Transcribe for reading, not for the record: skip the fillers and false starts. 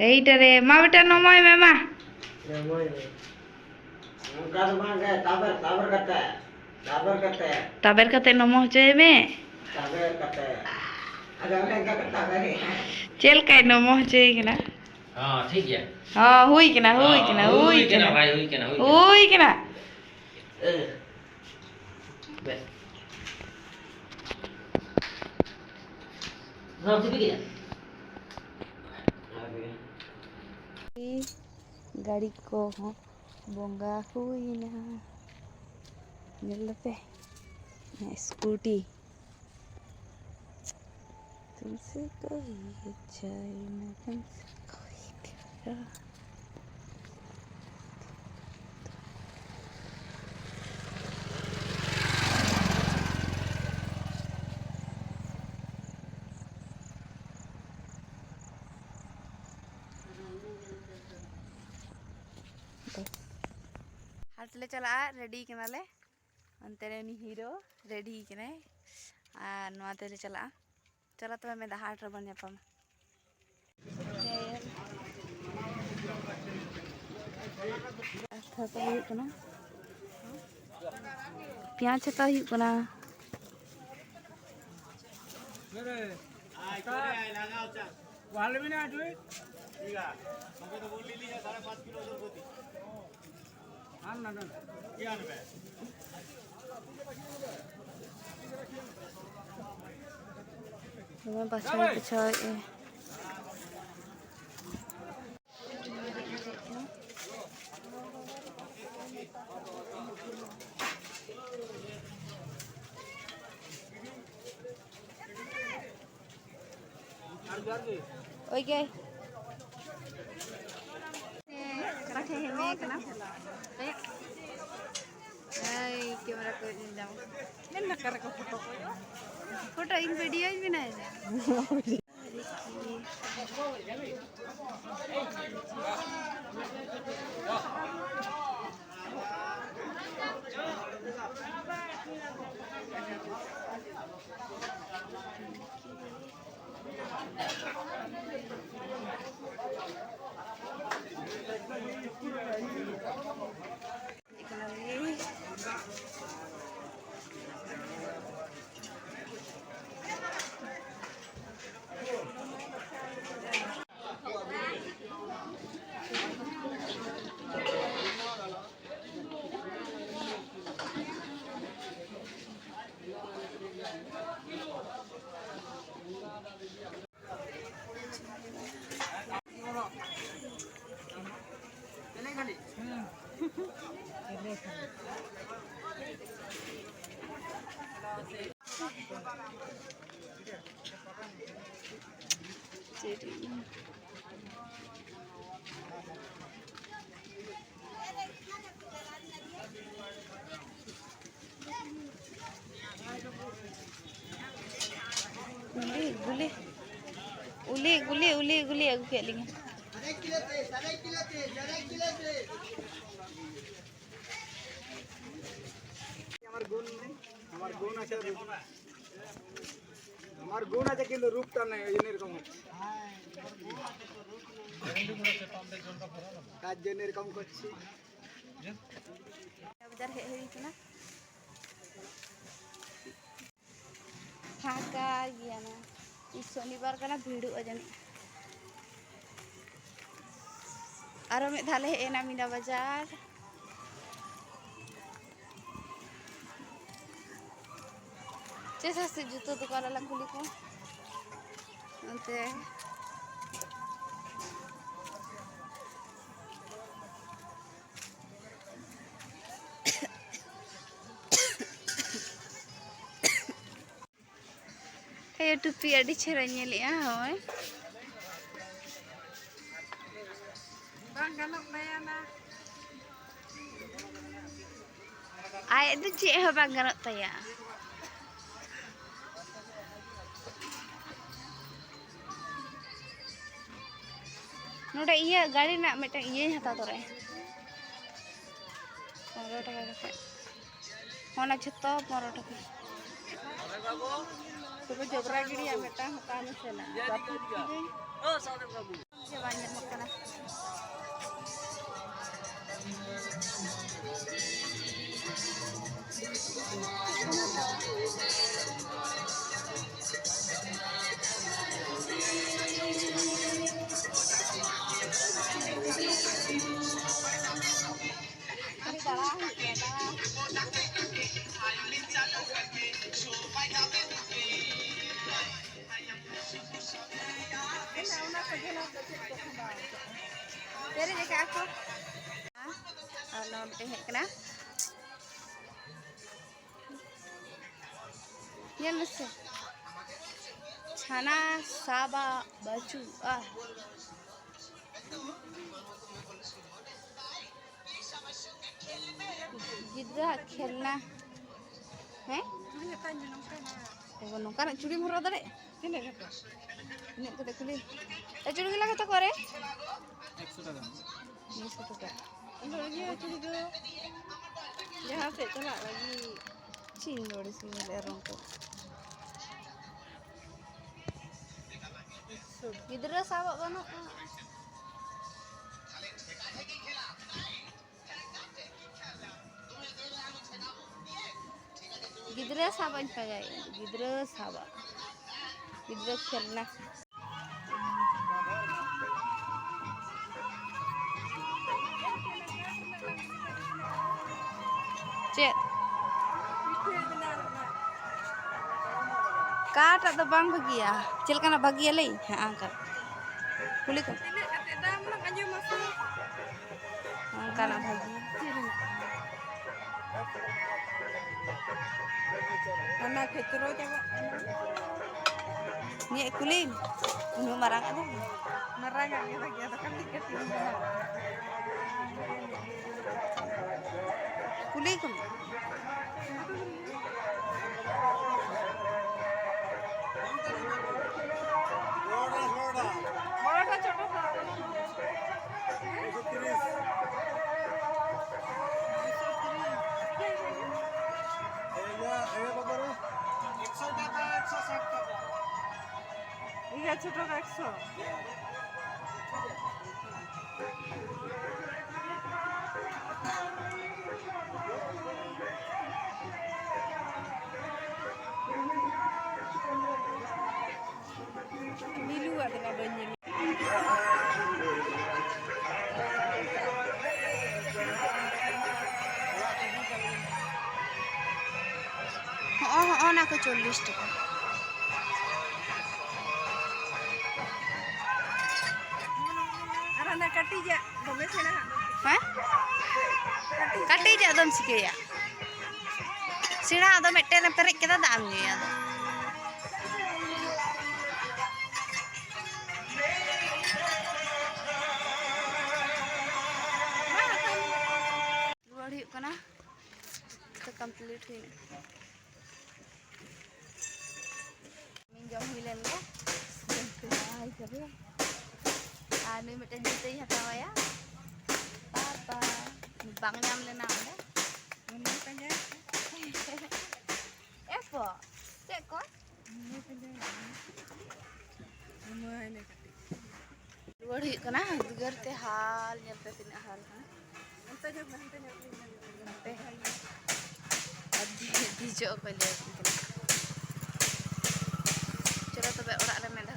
এইটারে মা বেটা নময় মামা taber kate nomoh coy me cel kai nomoh coy kena ठीक है hui kena hui kena hui kena भाई हुई के ना hui kena बस हाँ ठीक है गाड़ी को बोंगा हुई ना पे स्कूटी तुमसे कोई अच्छा ना तुमसे कोई प्यारा हाट ले चला रेडी कनाले अंते रे हीरो रेडी कने आ नवाते ले चला चला तो मैं हाट रे बन जापम अच्छा तो हुई कना प्याज छता हुई कना मेरे आई लगाओ चा वाले में ना जुई ठीक है मगे तो बोल ली 5.5 किलो ओजन होती हां ना क्या आनबे मैं बस में कुछ ओके कराठे हेमे कना ए आई कैमरा को इंदाम नन्ना कर को फोटो इन वीडियो भी ना है गुली उली गुली उली गुली अगु के लिंग আমার গুণ আছে কিন্তু রূপটা নাই ওই জন্য এরকম কাজ জন্য এরকম করছি बाजार हे हुई कना फाका गया ना इस शनिवार कना भीड़ अजन आरो में धाले एना मीना बाजार जैसा से जूतो दुकान वाला खुली को अंते ये टुपी अड़ी छेरा नेलिया होय बांग गानक नयाना आय दु चे हो बांग गानक तया नोडे इया गाड़ी ना मेटा इया हता तोरे 15 টাকা রাখে होना छतो 15 টাকা तो जबरा गिड़ी मेटा हता में सेना ओ सादे बाबू Dari dekat aku. Nom teh kena. Yan mesti. Chana saba baju गिद्रा खेलना है नौका चूड़ी हरवा दाड़े तीन कते खुली चूड़ी गला कत करे 100 টাকা 100 টাকা चूड़ी दो जहाँ से चला लगी चीन लोड़ी सी ले रंग को गिद्रा साबा बनो गिद्रा साबा पागै गिद्रा साबा गिद्रा खेलना चेक काट तो बांग भगिया चलकाना भगिया ले हां का कुली को दाम ना अंजो मसा काना भगी ana ketro coba ni kulim nu marang ada marang ya lagi ada kan tiket kulikum bada छोटा सा 100 টাকা 160 টাকা এই আছে ছোট 100 milu ada banyak oh nak 40 টাকা arana kati ja dome sena ha kati ja dom sikeya sina ado mette perik kita dam ge ado luar hiu kana to complete hui minjam hilen ko ai sabe anu mitten juta hatawa ya papa bang nyam lena ande ini kanya epo cek ko ini kanya ini kati luar hiu kana digar te hal nyampe tina hal kana anta nyampe adi dijo ko le coba tebe orak re mendah